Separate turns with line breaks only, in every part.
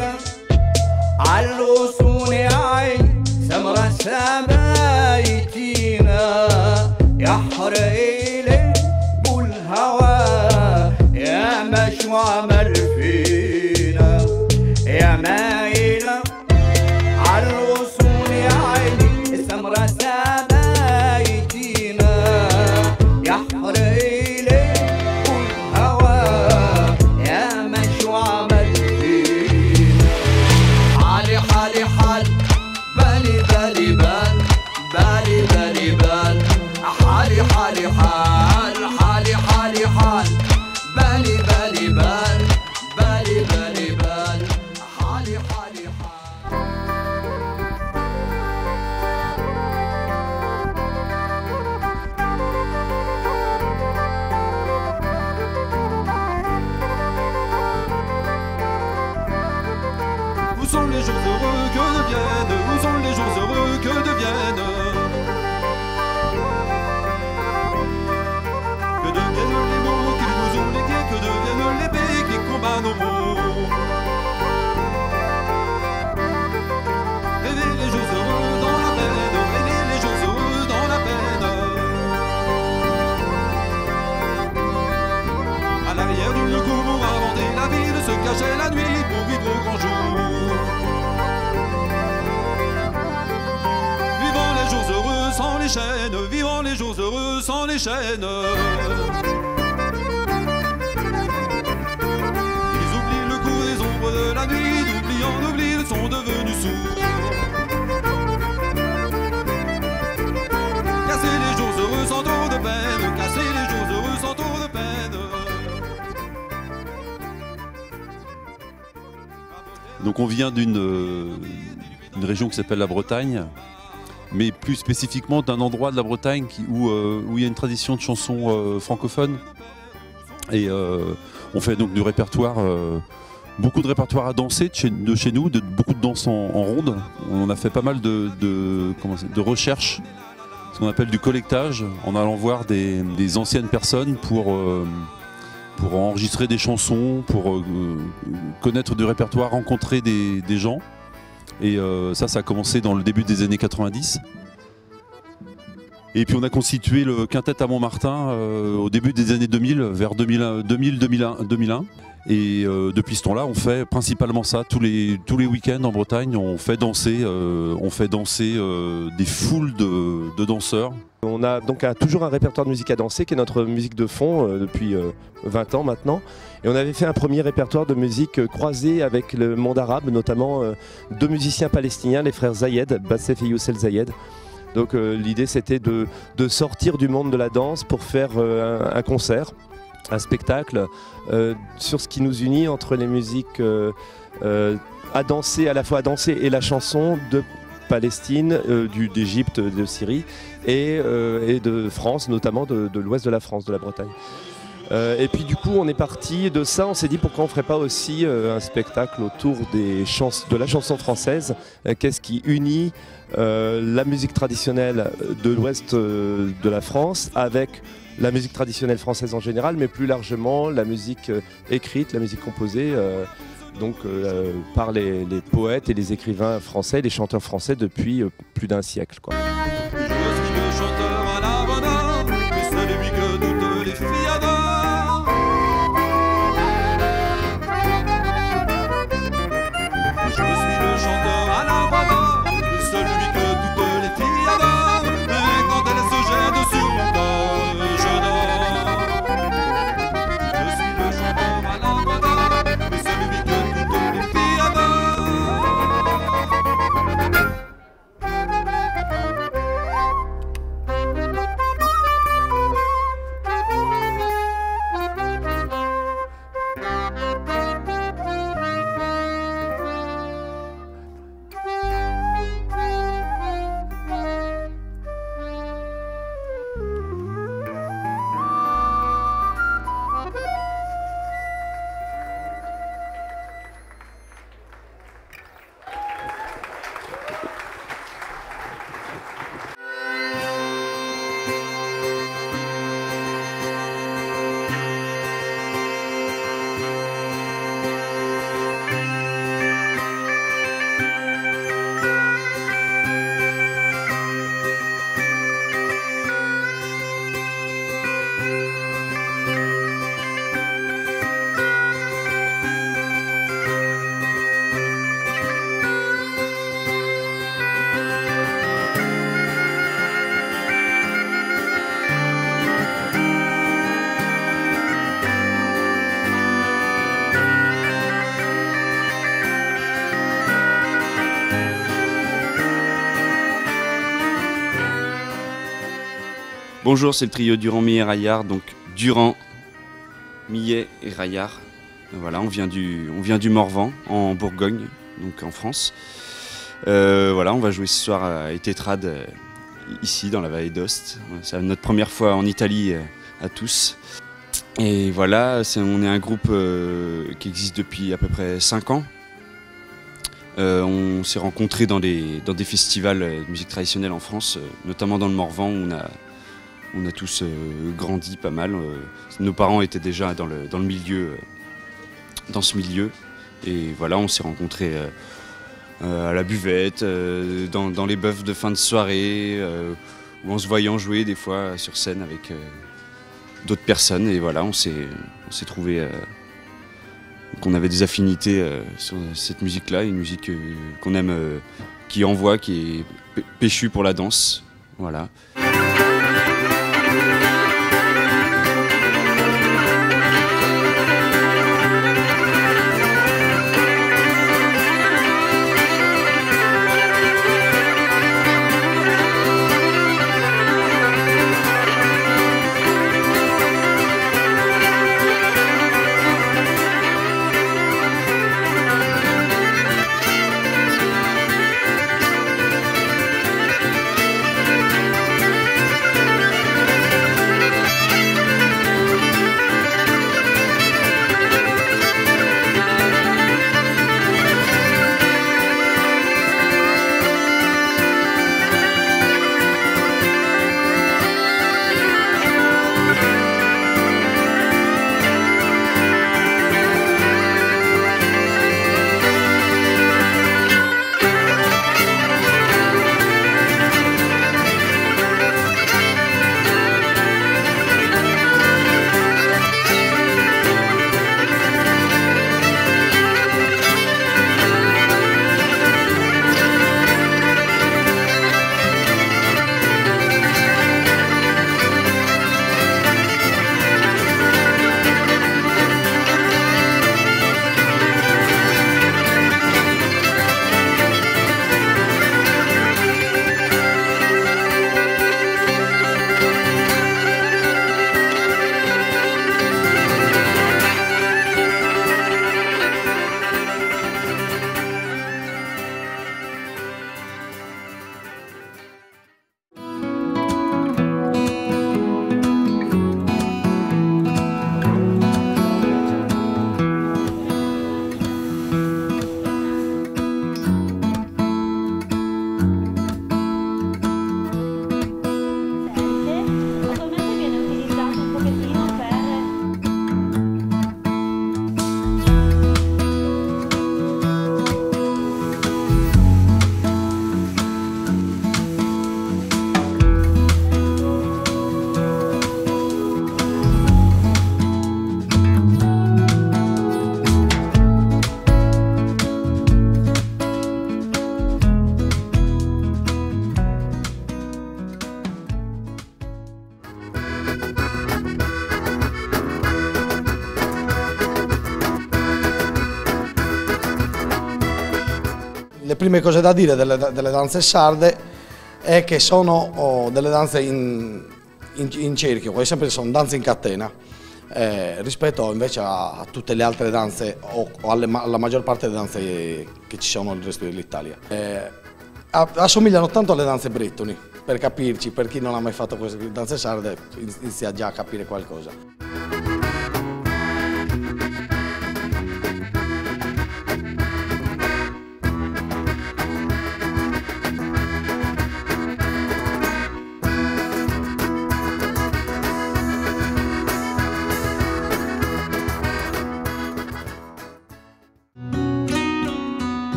ليلة عالغصون يا عين سمرة سبايتينا يحرق لي والهوى يا مشو عمل فينا يا مايلة عالغصون يا عيني سمرة سبايتينا يحرق لي والهوى يا مشو عمل فينا حالي حالي حال بالي بالي بال بالي بالي بال حالي حالي حال حالي حالي حال بالي بالي بال بالي بالي بال حالي حالي حال
Où sont les jours heureux que deviennent? Où sont les jours heureux que deviennent? Que deviennent les mots qui nous ont légués? Que deviennent l'épée qui combat nos mots? Rêver les jours heureux dans la peine, rêver les jours heureux dans la peine. À l'arrière du cour pour inventer la ville, se cachait la nuit pour vivre au grand jour. Vivant les jours heureux sans les chaînes, vivant les jours heureux sans les chaînes. Ils oublient le coup des ombres de la nuit, d'oubliant d'oubli, ils sont devenus sourds. Casser les jours heureux sans trop de peine, casser les jours heureux sans trop de peine.
Donc on vient d'une région qui s'appelle la Bretagne, mais plus spécifiquement d'un endroit de la Bretagne où il y a une tradition de chansons francophones. Et on fait donc du répertoire, beaucoup de répertoire à danser de chez nous, beaucoup de danse en ronde. On a fait pas mal de recherches, ce qu'on appelle du collectage, en allant voir des anciennes personnes pour enregistrer des chansons, pour connaître du répertoire, rencontrer des gens. Et ça a commencé dans le début des années 90. Et puis on a constitué le quintet à Montmartin au début des années 2000, vers 2000-2001. Et depuis ce temps-là, on fait principalement ça. Tous les week-ends en Bretagne, on fait danser des foules de danseurs.
On a donc toujours un répertoire de musique à danser qui est notre musique de fond depuis 20 ans maintenant. Et on avait fait un premier répertoire de musique croisé avec le monde arabe, notamment deux musiciens palestiniens, les frères Zayed, Bassef et Youssel Zayed. Donc l'idée c'était de sortir du monde de la danse pour faire un concert, un spectacle sur ce qui nous unit entre les musiques à danser, à la fois à danser et la chanson de Palestine, d'Égypte, de Syrie et de France, notamment de l'ouest de la France, de la Bretagne. Et puis du coup on est parti de ça, on s'est dit pourquoi on ne ferait pas aussi un spectacle autour de la chanson française. Qu'est-ce qui unit la musique traditionnelle de l'ouest de la France avec la musique traditionnelle française en général, mais plus largement la musique écrite, la musique composée par les poètes et les écrivains français, les chanteurs français depuis plus d'un siècle, quoi.
Je suis le chanteur à la Havana, mais celui que toutes les filles adorent. Je suis le chanteur à la Havana, mais celui que toutes les filles adorent. Et quand elles se jettent sur mon corps, je dors. Je suis le chanteur à la Havana, mais celui que toutes les filles adorent.
Bonjour, c'est le trio Durand, Millet, Raillard. Donc Durand, Millet et Raillard. Voilà, on vient du Morvan, en Bourgogne, donc en France. Voilà, on va jouer ce soir à Etetrad, ici dans la vallée d'Aoste. C'est notre première fois en Italie à tous. Et voilà, on est un groupe qui existe depuis à peu près 5 ans. On s'est rencontrés dans des festivals de musique traditionnelle en France, notamment dans le Morvan où on a tous grandi pas mal. Nos parents étaient déjà dans le milieu, dans ce milieu. Et voilà, on s'est rencontrés à la buvette, dans les bœufs de fin de soirée, ou en se voyant jouer des fois sur scène avec d'autres personnes. Et voilà, on s'est trouvé qu'on avait des affinités sur cette musique-là, une musique qu'on aime, qui envoie, qui est péchue pour la danse. Voilà.
Le prime cose da dire delle danze sarde è che sono delle danze in cerchio, quasi sempre sono danze in catena, rispetto invece a tutte le altre danze o alla maggior parte delle danze che ci sono nel resto dell'Italia. Assomigliano tanto alle danze bretoni, per capirci, per chi non ha mai fatto queste danze sarde inizia già a capire qualcosa.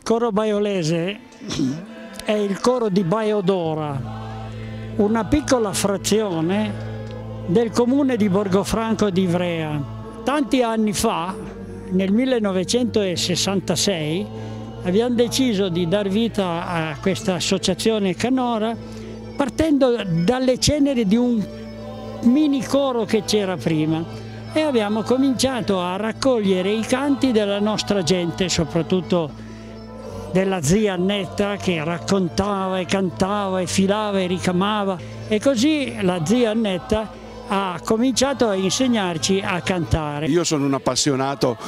coro baiolese è il coro di Baiodora, una piccola frazione del comune di Borgofranco di Ivrea. Tanti anni fa, nel 1966, abbiamo deciso di dar vita a questa associazione canora partendo dalle ceneri di un mini coro che c'era prima. E abbiamo cominciato a raccogliere i canti della nostra gente, soprattutto della zia Annetta, che raccontava e cantava e filava e ricamava, e così la zia Annetta ha cominciato a insegnarci a cantare.
Io sono un appassionato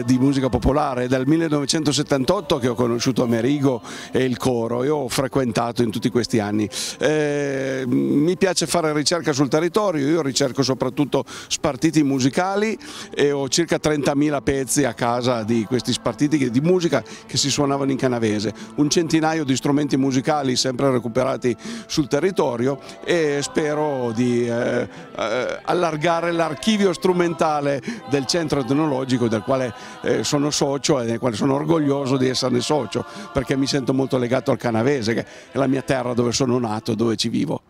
di musica popolare, è dal 1978 che ho conosciuto Amerigo e il coro e ho frequentato in tutti questi anni. Mi piace fare ricerca sul territorio, io ricerco soprattutto spartiti musicali e ho circa 30.000 pezzi a casa di questi spartiti di musica che si suonavano in canavese, un centinaio di strumenti musicali sempre recuperati sul territorio, e spero di allargare l'archivio strumentale del centro etnologico del quale sono socio e del quale sono orgoglioso di esserne socio, perché mi sento molto legato al canavese, che è la mia terra dove sono nato, dove ci vivo.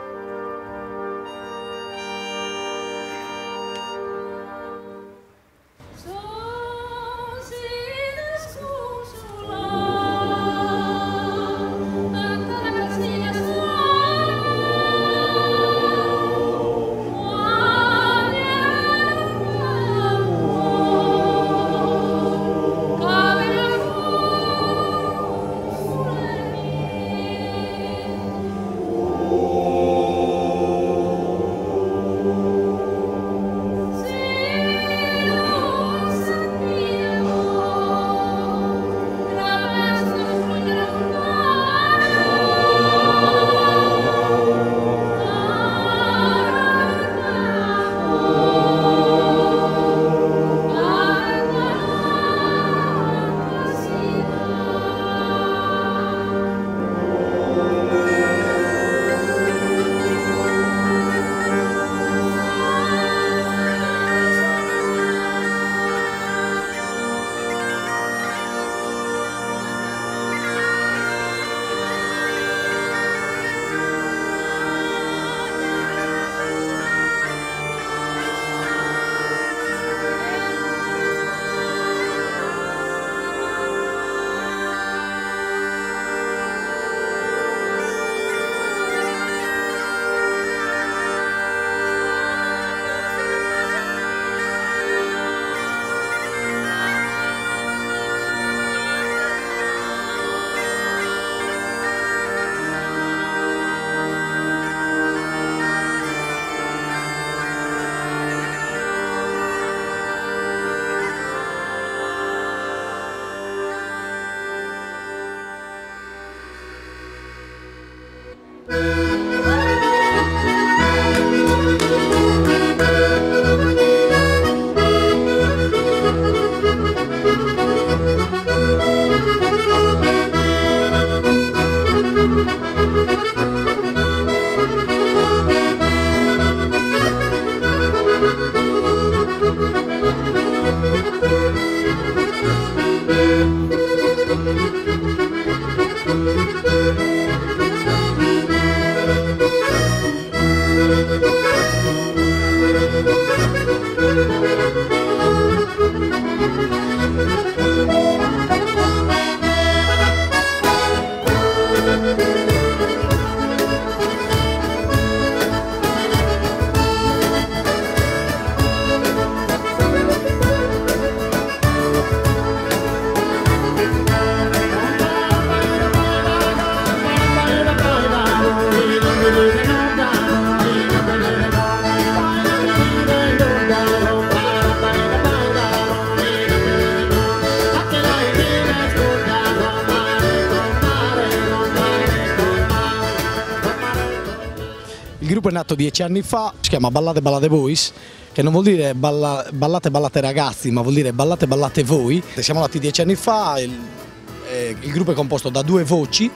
Il gruppo è nato 10 anni fa, si chiama Ballate Ballate Boys, che non vuol dire ballate ballate ragazzi, ma vuol dire ballate ballate voi. Siamo nati 10 anni fa, il gruppo è composto da due voci,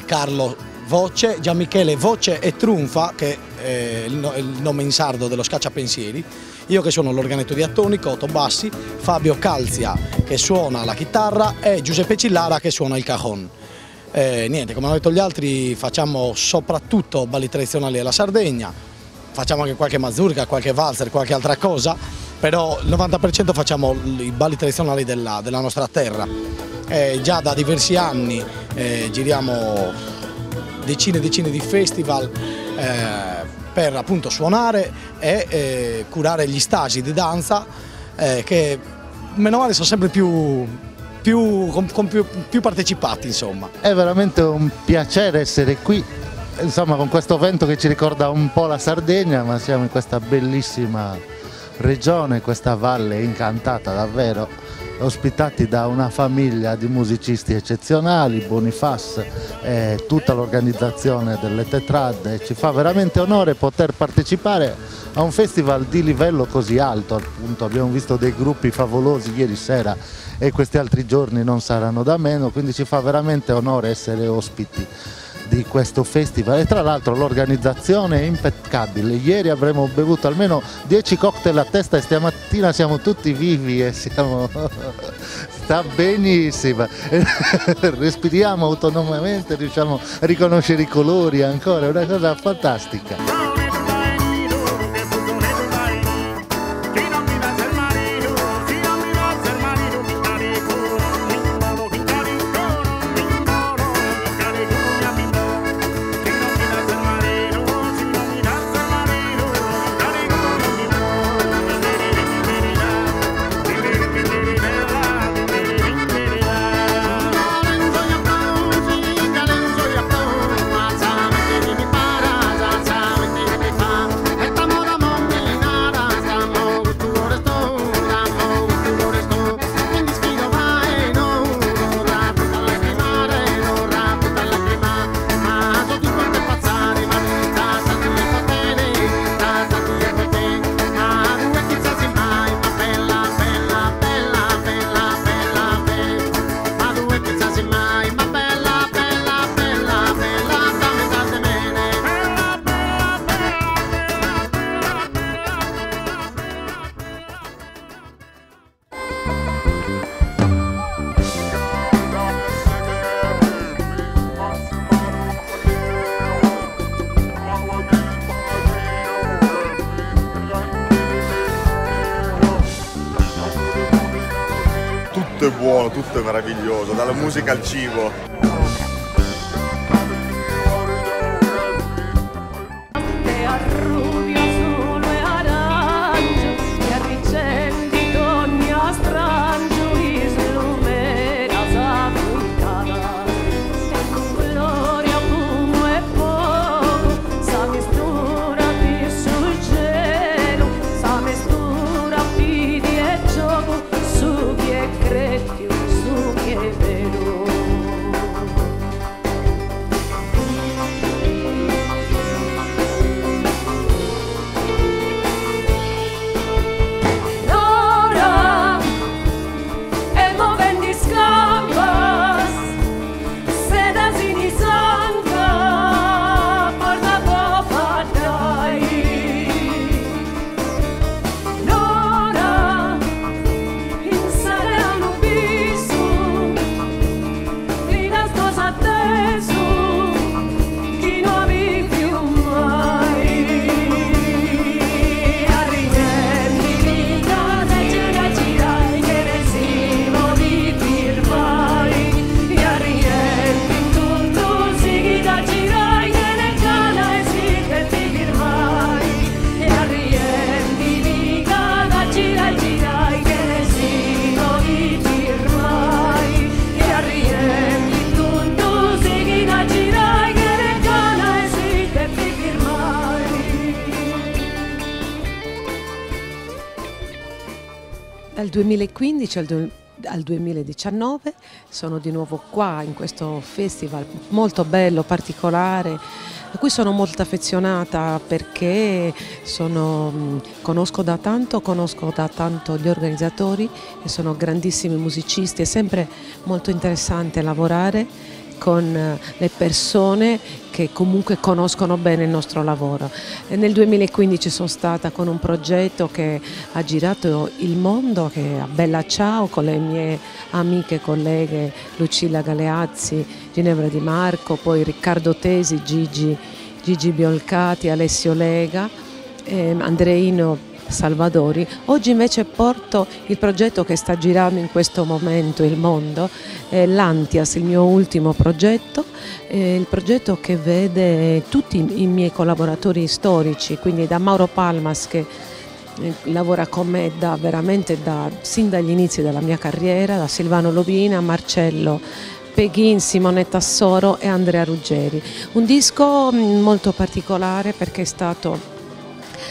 Carlo voce, Gianmichele voce e trunfa, che è il nome in sardo dello scacciapensieri. io che suono l'organetto diatonico, 8 bassi, Fabio Calzia che suona la chitarra e Giuseppe Cillara che suona il cajon. Niente, come hanno detto gli altri, facciamo soprattutto balli tradizionali della Sardegna, facciamo anche qualche mazurka, qualche valzer, qualche altra cosa, però il 90% facciamo i balli tradizionali della nostra terra. Già da diversi anni giriamo decine e decine di festival per appunto suonare e curare gli stagi di danza che meno male sono sempre più partecipati, insomma.
È veramente un piacere essere qui, insomma, con questo vento che ci ricorda un po' la Sardegna, ma siamo in questa bellissima regione, questa valle incantata davvero, ospitati da una famiglia di musicisti eccezionali, Bonifaz e tutta l'organizzazione delle Tetrad. Ci fa veramente onore poter partecipare a un festival di livello così alto. Appunto, abbiamo visto dei gruppi favolosi ieri sera e questi altri giorni non saranno da meno, quindi ci fa veramente onore essere ospiti di questo festival. E tra l'altro l'organizzazione è impeccabile. Ieri avremo bevuto almeno 10 cocktail a testa e stamattina siamo tutti vivi e sta benissimo. Respiriamo autonomamente, riusciamo a riconoscere i colori ancora, è una cosa fantastica.
Tutto è buono, tutto è meraviglioso, dalla musica al cibo.
Dal 2015 al 2019 sono di nuovo qua in questo festival molto bello, particolare, a cui sono molto affezionata perché conosco da tanto gli organizzatori e sono grandissimi musicisti, è sempre molto interessante lavorare con le persone che comunque conoscono bene il nostro lavoro. E nel 2015 sono stata con un progetto che ha girato il mondo, che è a Bella Ciao, con le mie amiche e colleghe Lucilla Galeazzi, Ginevra Di Marco, poi Riccardo Tesi, Gigi Biolcati, Alessio Lega, Andreino Salvadori. Oggi invece porto il progetto che sta girando in questo momento il mondo, l'Antias, il mio ultimo progetto, il progetto che vede tutti i miei collaboratori storici, quindi da Mauro Palmas che lavora con me sin dagli inizi della mia carriera, da Silvano Lobina, Marcello Peghin, Simonetta Soro e Andrea Ruggeri. Un disco molto particolare perché è stato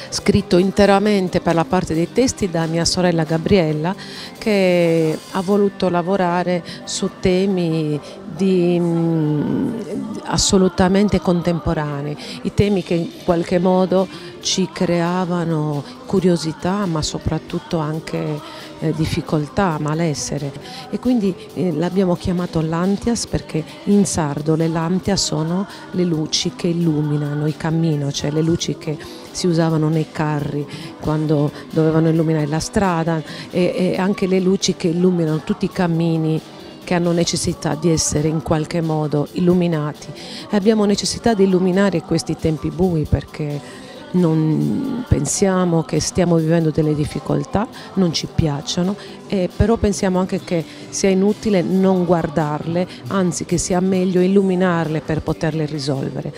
scritto interamente per la parte dei testi da mia sorella Gabriella, che ha voluto lavorare su temi assolutamente contemporanei, i temi che in qualche modo ci creavano curiosità ma soprattutto anche difficoltà, malessere, e quindi l'abbiamo chiamato Lantias perché in sardo le lantias sono le luci che illuminano il cammino, cioè le luci che si usavano nei carri quando dovevano illuminare la strada e anche le luci che illuminano tutti i cammini che hanno necessità di essere in qualche modo illuminati. E abbiamo necessità di illuminare questi tempi bui perché non pensiamo che stiamo vivendo delle difficoltà, non ci piacciono, però pensiamo anche che sia inutile non guardarle, anzi che sia meglio illuminarle per poterle risolvere.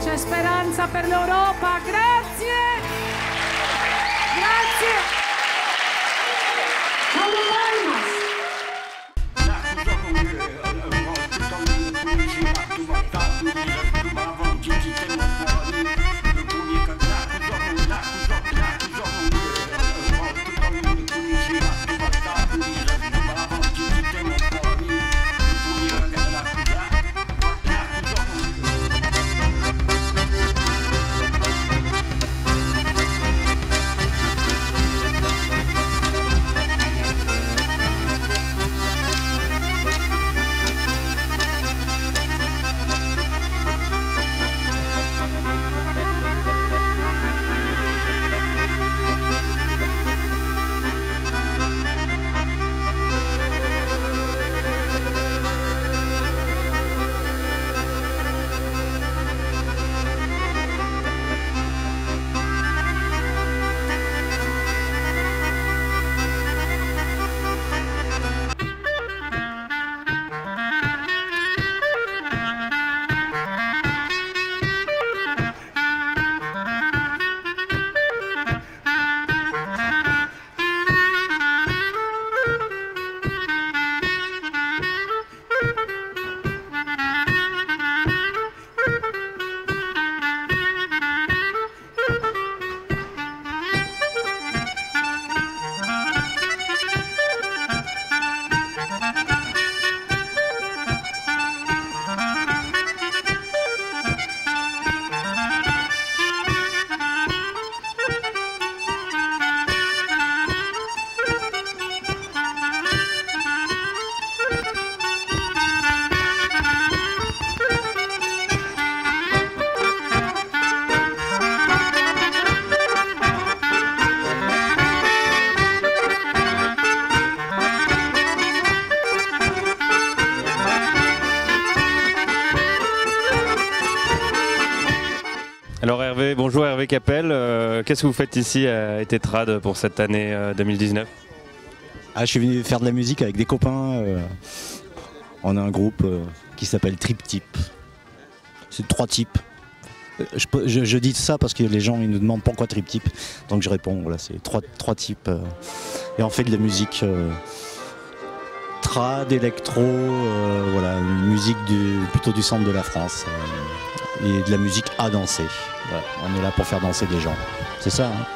C'è speranza per l'Europa, grazie! Grazie! Paolo Palmas!
Alors Hervé, bonjour Hervé Capel, qu'est-ce que vous faites ici à Tétrade pour cette année 2019?
Je suis venu faire de la musique avec des copains. On a un groupe qui s'appelle Trip Tip. C'est 3 types. Je dis ça parce que les gens ils nous demandent pourquoi Trip Tip. Donc je réponds, voilà, c'est 3 types. Et on fait de la musique trad, électro, voilà, une musique plutôt du centre de la France. Et de la musique à danser. Voilà, on est là pour faire danser des gens. C'est ça, hein?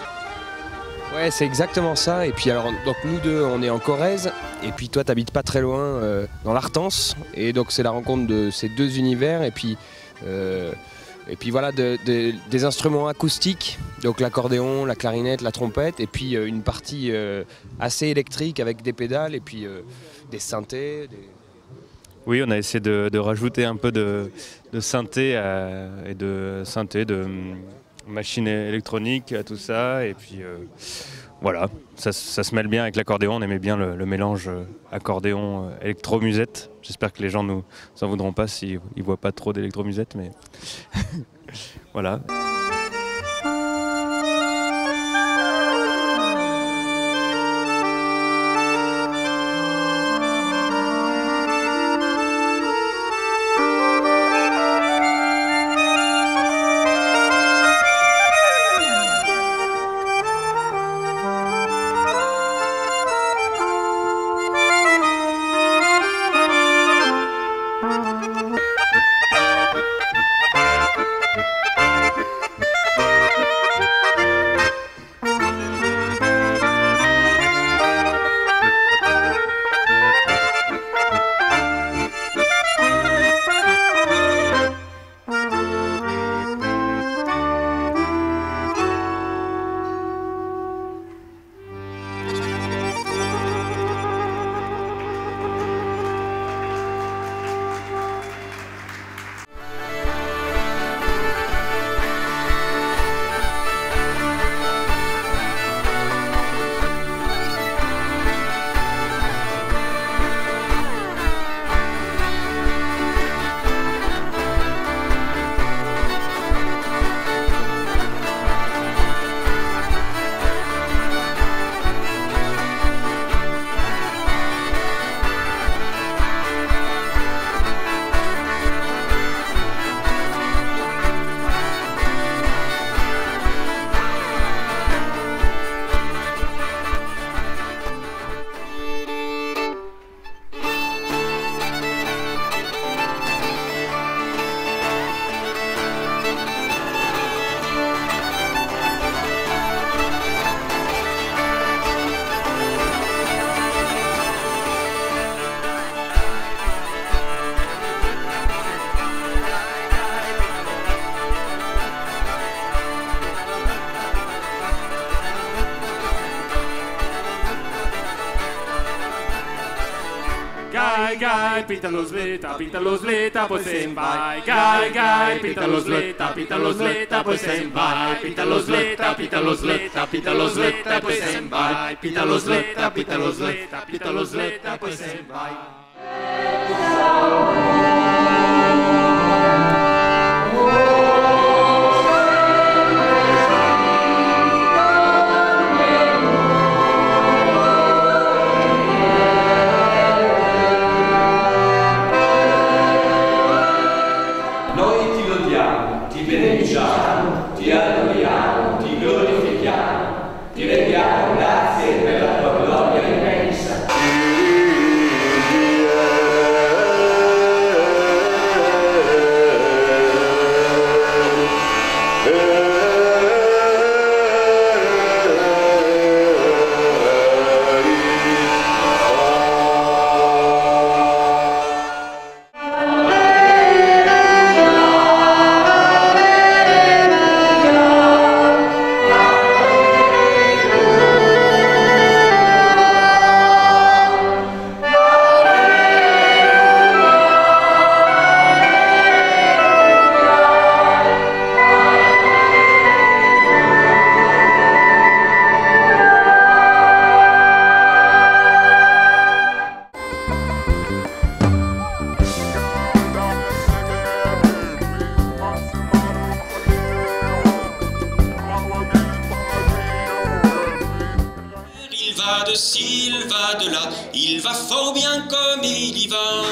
Ouais, c'est exactement ça. Et puis alors, donc nous deux, on est en Corrèze. Et puis toi, t'habites pas très loin, dans l'Artense. Et donc c'est la rencontre de ces deux univers. Et puis voilà, des instruments acoustiques. Donc l'accordéon, la clarinette, la trompette. Et puis une partie assez électrique avec des pédales. Et puis des synthés.
Oui, on a essayé de rajouter un peu de synthé et de machines électroniques à tout ça. Et puis voilà, ça se mêle bien avec l'accordéon. On aimait bien le mélange accordéon électromusette. J'espère que les gens nous en voudront pas s'ils ne voient pas trop d'électromusette, mais voilà.
Gai, gai, pítalo zleta, pois sem vai. Gai, gai, pítalo zleta, pois sem vai. Pítalo zleta, pois sem vai. Pítalo zleta, pois sem vai.
Ti adoriamo, ti glorifichiamo, ti rendiamo grazie per la tua gloria immensa.
Yeah.
de ci, il va de là, il va fort bien comme il y va.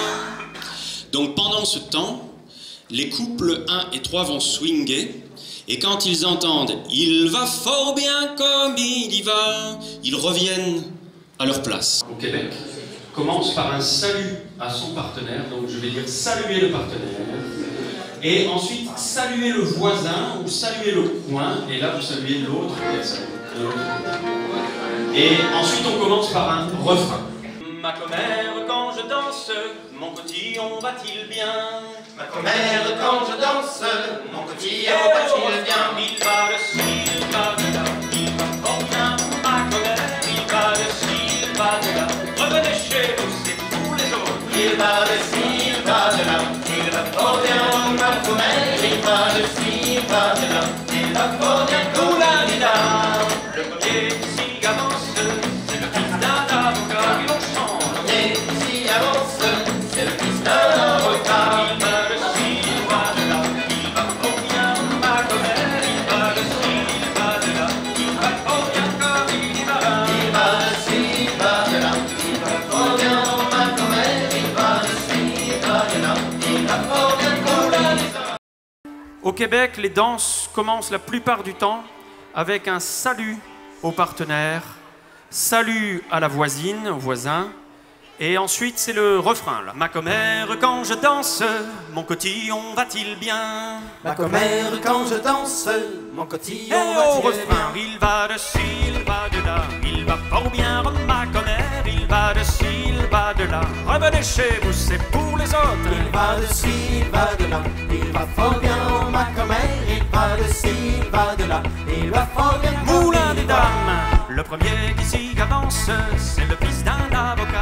Donc pendant ce temps, les couples 1 et 3 vont swinguer, et quand ils entendent « il va fort bien comme il y va », ils reviennent à leur place.
Au Québec, commence par un salut à son partenaire, donc je vais dire saluer le partenaire, et ensuite saluer le voisin ou saluer le coin, et là vous saluez l'autre personne. Et ensuite on commence par un refrain.
Ma commère, quand je danse, mon cotillon va-t-il bien? Ma commère, quand je danse, mon cotillon va-t-il bien? Il va de ci, il va de là, il va fort bien. Ma commère, il va de ci, il va de là. Revenez chez vous, c'est pour les autres. Il va de ci, il va de là, il va fort bien. Ma commère, il va de ci, il va de là, il va fort bien. Oula-dida. Le premier qui s'y avance, c'est le fils d'un avocat qui l'on chante. Le premier qui s'y avance, c'est le fils d'un avocat. Il va de ci, il va de là, il va fort bien. Ma commère, il va de ci, il va de là, il va fort bien comme il y va. Il va de ci, il va de là, il va fort bien. Ma commère, il va de ci, il va de là, il va fort bien comme il y va.
Au Québec, les danses commencent la plupart du temps avec un salut au partenaire, salut à la voisine, au voisin, et ensuite c'est le refrain là. Ma commère, quand je danse, mon cotillon va-t-il bien?
Ma commère, quand je danse, mon cotillon
et
va-t-il
au refrain,
bien?
il va de ci, il va de là, il va fort bien. Ma commère, il va de ci, il va de là. Revenez chez vous, c'est pour les autres.
Il va de ci, il va de là, il va fort bien. Ma commère, il va de ci, il va de là, il va fort bien.
Moulin des dames, le premier qui s'y avance, c'est le fils d'un avocat.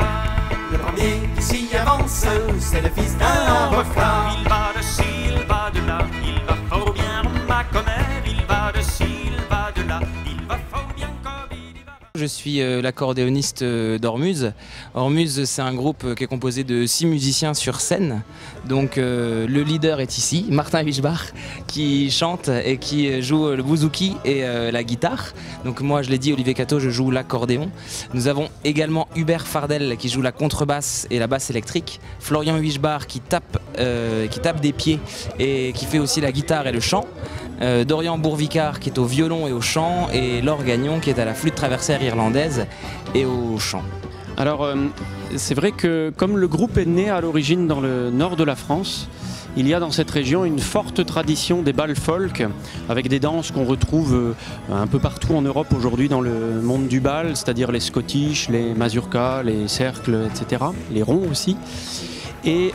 Le premier qui s'y avance, c'est le fils d'un avocat.
Il va de ci, il va de là, il va fort bien. Ma commère, il va de ci, il va de là, il va fort bien comme il y va.
Je suis l'accordéoniste d'Ormuz. Ormuz, c'est un groupe qui est composé de 6 musiciens sur scène. Donc le leader est ici, Martin Wischbach, qui chante et qui joue le bouzouki et la guitare. Donc moi, je l'ai dit, Olivier Cateau, je joue l'accordéon. Nous avons également Hubert Fardel qui joue la contrebasse et la basse électrique. Florian Wischbach qui tape des pieds et qui fait aussi la guitare et le chant. Dorian Bourvicard qui est au violon et au chant, et Laure Gagnon qui est à la flûte traversière irlandaise et au chant.
Alors c'est vrai que comme le groupe est né à l'origine dans le nord de la France, il y a dans cette région une forte tradition des bals folk avec des danses qu'on retrouve un peu partout en Europe aujourd'hui dans le monde du bal, c'est-à-dire les Scottish, les mazurkas, les cercles, etc., les ronds aussi. Et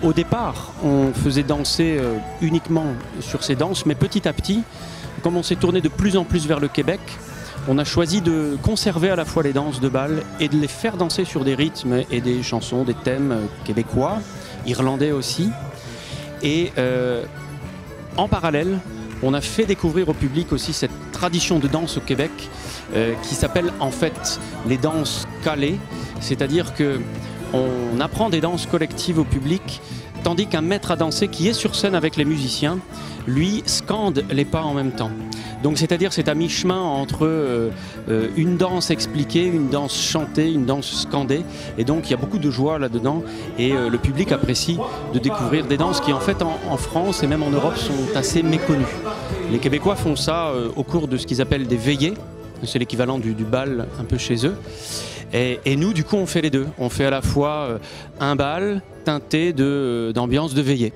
au départ, on faisait danser uniquement sur ces danses, mais petit à petit, comme on s'est tourné de plus en plus vers le Québec, on a choisi de conserver à la fois les danses de bal et de les faire danser sur des rythmes et des chansons, des thèmes québécois, irlandais aussi. Et en parallèle, on a fait découvrir au public aussi cette tradition de danse au Québec qui s'appelle en fait les danses calées, c'est-à-dire que on apprend des danses collectives au public, tandis qu'un maître à danser qui est sur scène avec les musiciens, lui, scande les pas en même temps. Donc c'est-à-dire c'est à mi-chemin entre une danse expliquée, une danse chantée, une danse scandée. Et donc il y a beaucoup de joie là-dedans. Et le public apprécie de découvrir des danses qui en fait en France et même en Europe sont assez méconnues. Les Québécois font ça au cours de ce qu'ils appellent des veillées. C'est l'équivalent du bal un peu chez eux. Et nous, du coup, on fait les deux. On fait à la fois un bal teinté d'ambiance de veillée.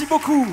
Merci beaucoup.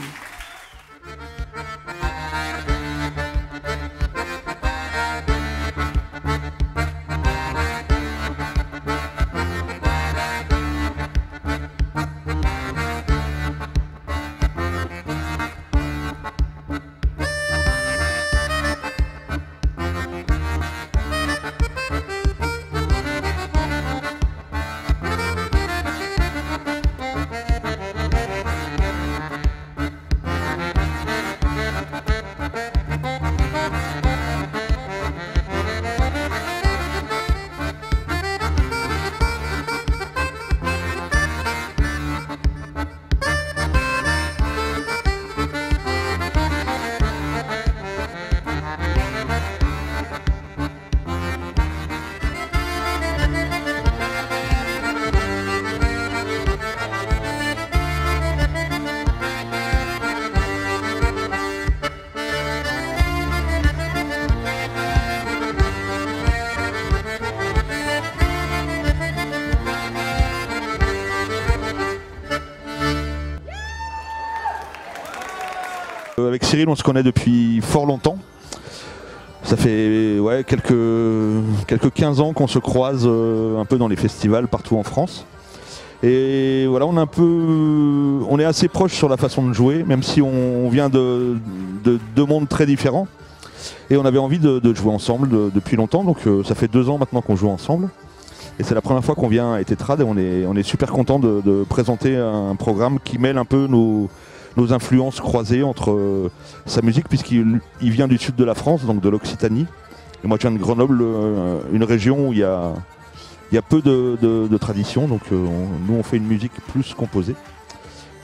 Avec Cyril, on se connaît depuis fort longtemps. Ça fait quelques 15 ans qu'on se croise un peu dans les festivals partout en France. Et voilà, on est assez proches sur la façon de jouer, même si on vient de deux mondes très différents. Et on avait envie de jouer ensemble depuis longtemps, donc ça fait 2 ans maintenant qu'on joue ensemble. Et c'est la première fois qu'on vient à Tétrade et on est super content de présenter un programme qui mêle un peu nos influences croisées entre sa musique, puisqu'il vient du sud de la France, donc de l'Occitanie. Et moi je viens de Grenoble, une région où il y a peu de traditions, donc nous on fait une musique plus composée.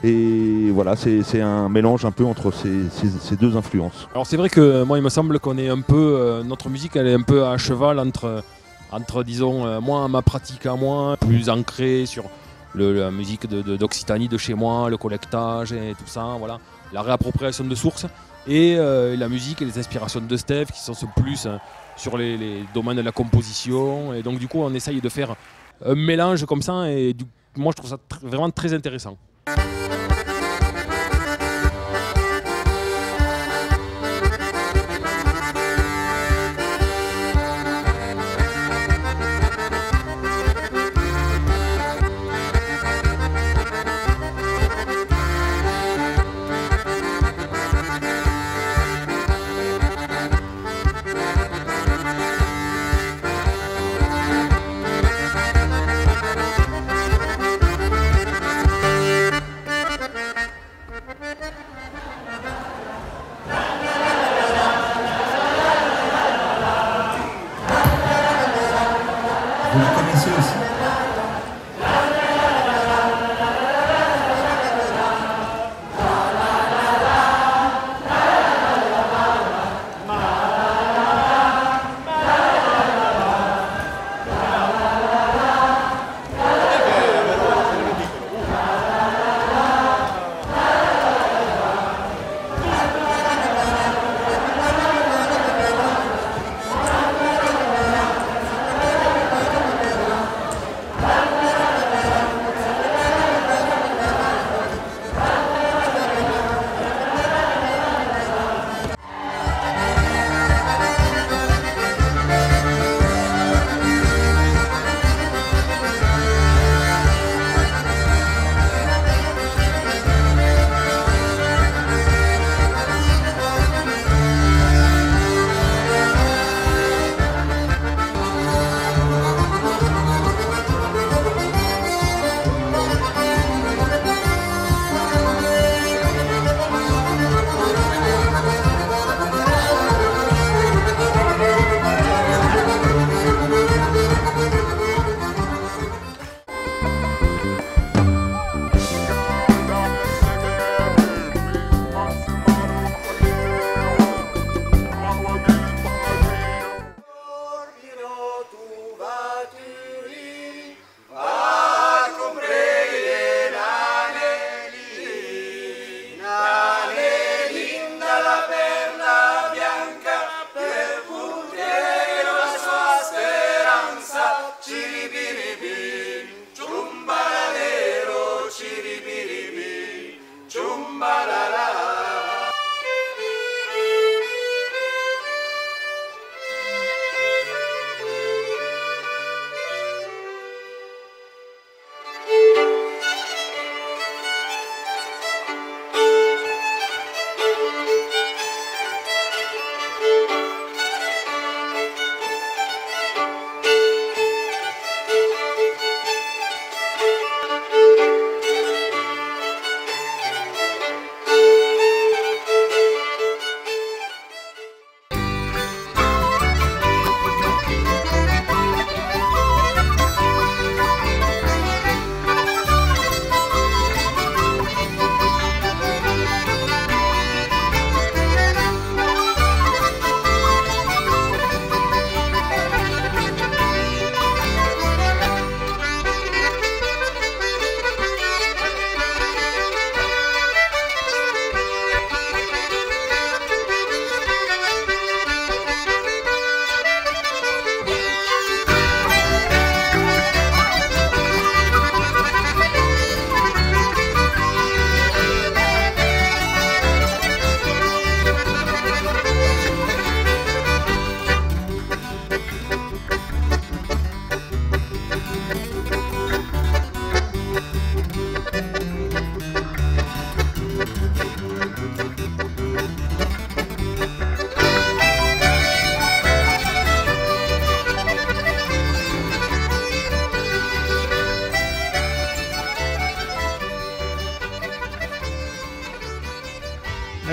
Et voilà, c'est un mélange un peu entre ces deux influences.
Alors c'est vrai que moi il me semble qu'on est un peu, notre musique elle est un peu à cheval entre disons, moi ma pratique à moi, plus ancrée sur la musique d'Occitanie de chez moi, le collectage et tout ça, voilà, la réappropriation de sources, et la musique et les inspirations de Steph qui sont plus sur les domaines de la composition, et donc du coup on essaye de faire un mélange comme ça, et moi je trouve ça vraiment très intéressant.
Vous la connaissez aussi?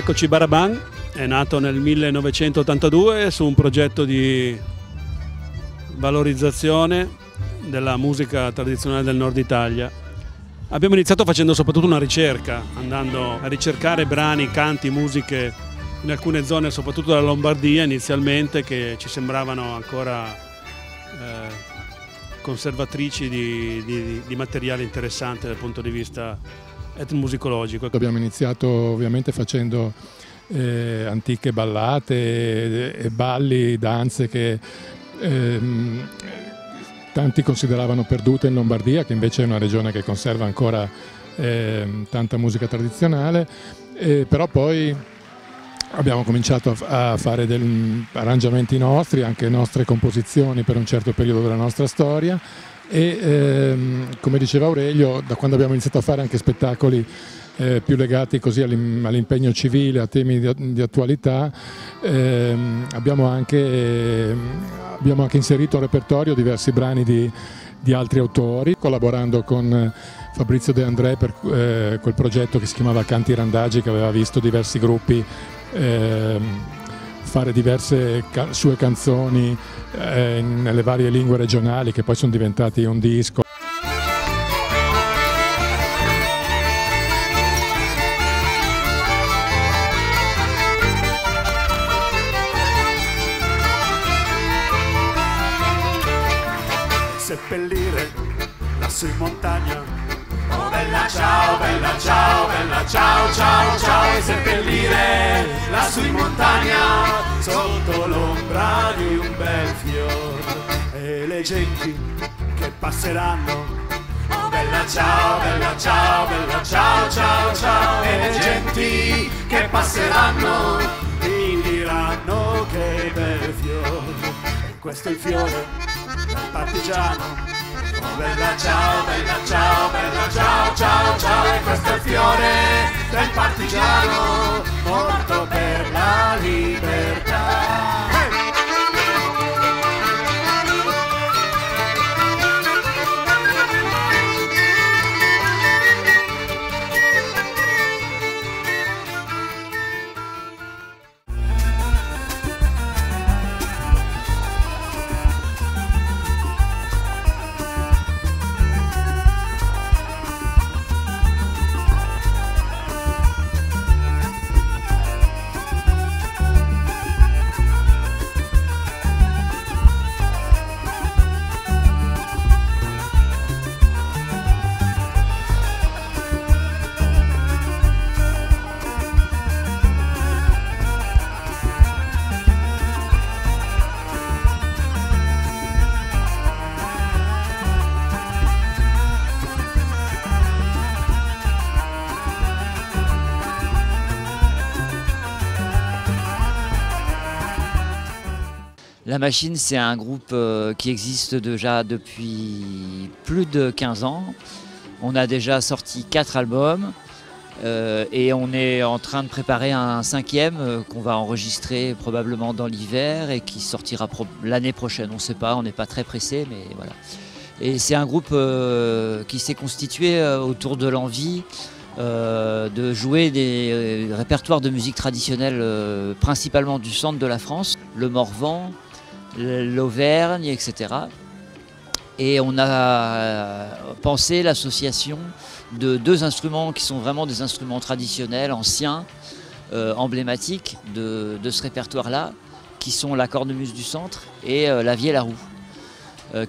Eccoci Baraban è nato nel 1982 su un progetto di valorizzazione della musica tradizionale del nord Italia. Abbiamo iniziato facendo soprattutto una ricerca, andando a ricercare brani, canti, musiche in alcune zone, soprattutto della Lombardia inizialmente, che ci sembravano ancora conservatrici di materiale interessante dal punto di vista etnomusicologico.
Abbiamo iniziato ovviamente facendo antiche ballate e balli, danze che tanti consideravano perdute in Lombardia, che invece è una regione che conserva ancora tanta musica tradizionale, però poi abbiamo cominciato a fare degli arrangiamenti nostri, anche nostre composizioni per un certo periodo della nostra storia e come diceva Aurelio, da quando abbiamo iniziato a fare anche spettacoli più legati così all'impegno civile, a temi di attualità, abbiamo anche inserito al repertorio diversi brani di altri autori, collaborando con Fabrizio De André per quel progetto che si chiamava Canti Randagi, che aveva visto diversi gruppi fare diverse sue canzoni nelle varie lingue regionali, che poi sono diventati un disco.
Seppellire lassù in montagna. Oh bella ciao, bella ciao, bella ciao, ciao, ciao. E seppellire lassù in montagna sotto l'ombra di un bel fiore. E le genti che passeranno. Oh bella ciao, bella ciao, bella ciao, ciao, ciao. E le genti che passeranno mi diranno che bel fiore. E questo è il fiore del partigiano. Oh bella ciao, bella ciao, bella ciao, ciao, ciao. E questo è il fiore del partigiano morto per la libertà.
La Machine, c'est un groupe qui existe déjà depuis plus de 15 ans. On a déjà sorti 4 albums et on est en train de préparer un 5e qu'on va enregistrer probablement dans l'hiver et qui sortira l'année prochaine. On ne sait pas, on n'est pas très pressé, mais voilà. Et c'est un groupe qui s'est constitué autour de l'envie de jouer des répertoires de musique traditionnelle principalement du centre de la France, le Morvan, l'Auvergne, etc. Et on a pensé l'association de 2 instruments qui sont vraiment des instruments traditionnels, anciens, emblématiques de ce répertoire-là, qui sont la cornemuse du centre et la vielle à roue,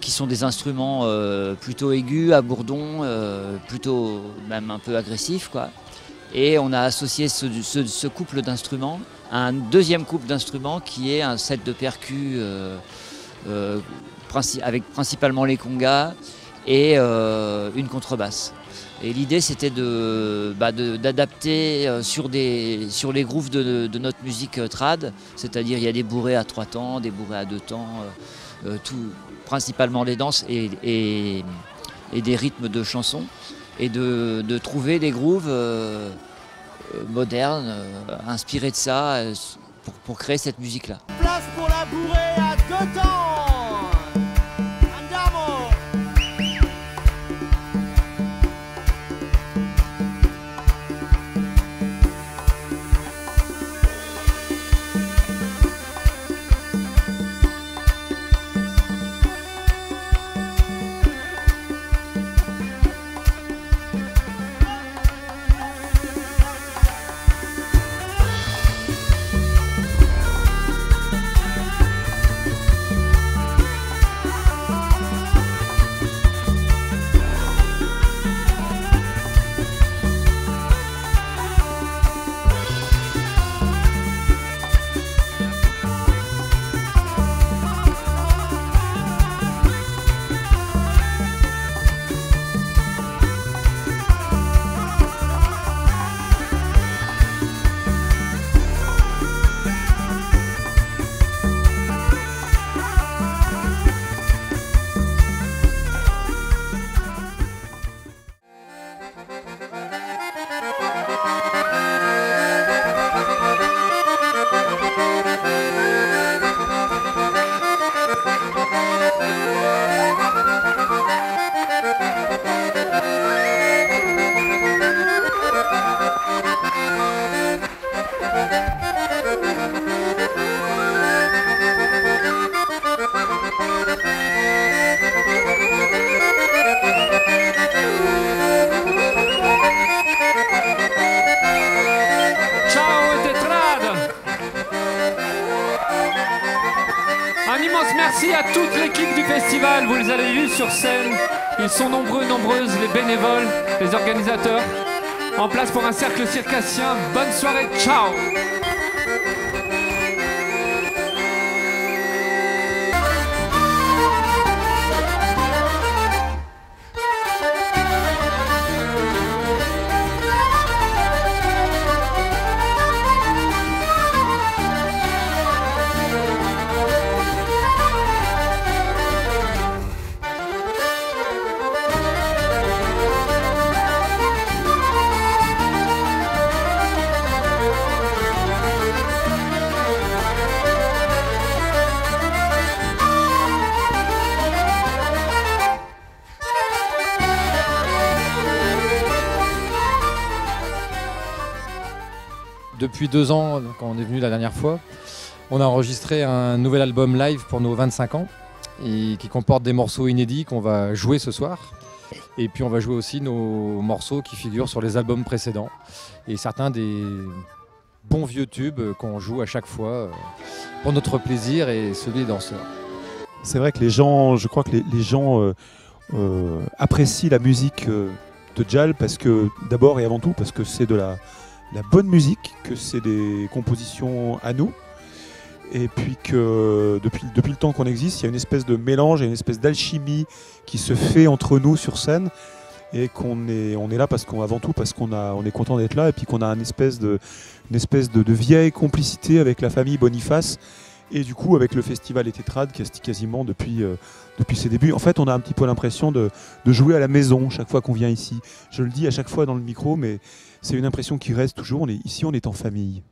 qui sont des instruments plutôt aigus, à bourdon, plutôt même un peu agressifs, quoi. Et on a associé ce couple d'instruments à un 2e couple d'instruments qui est un set de percus avec principalement les congas et une contrebasse. Et l'idée c'était d'adapter sur les grooves de notre musique trad, c'est-à-dire il y a des bourrées à 3 temps, des bourrées à 2 temps, principalement les danses et des rythmes de chansons, et de trouver des grooves modernes, inspirés de ça, pour créer cette musique-là.
Place pour la bourrée à 2 temps. Andiamo.
immense merci à toute l'équipe du festival, vous les avez vus sur scène. Ils sont nombreux, nombreuses, les bénévoles, les organisateurs. En place pour un cercle circassien. Bonne soirée, ciao!
Depuis 2 ans, quand on est venu la dernière fois, on a enregistré un nouvel album live pour nos 25 ans et qui comporte des morceaux inédits qu'on va jouer ce soir. Et puis on va jouer aussi nos morceaux qui figurent sur les albums précédents et certains des bons vieux tubes qu'on joue à chaque fois pour notre plaisir et celui des danseurs.
C'est vrai que les gens, je crois que les gens apprécient la musique de Djal parce que d'abord et avant tout parce que c'est de la bonne musique, que c'est des compositions à nous, et puis que depuis le temps qu'on existe, il y a une espèce de mélange, il y a une espèce d'alchimie qui se fait entre nous sur scène, et on est là avant tout parce on est content d'être là, et puis qu'on a une espèce de vieille complicité avec la famille Boniface, et du coup avec le festival Les Tétrades quasiment depuis ses débuts. En fait, on a un petit peu l'impression de jouer à la maison chaque fois qu'on vient ici. Je le dis à chaque fois dans le micro, mais c'est une impression qui reste toujours. Ici, on est en famille.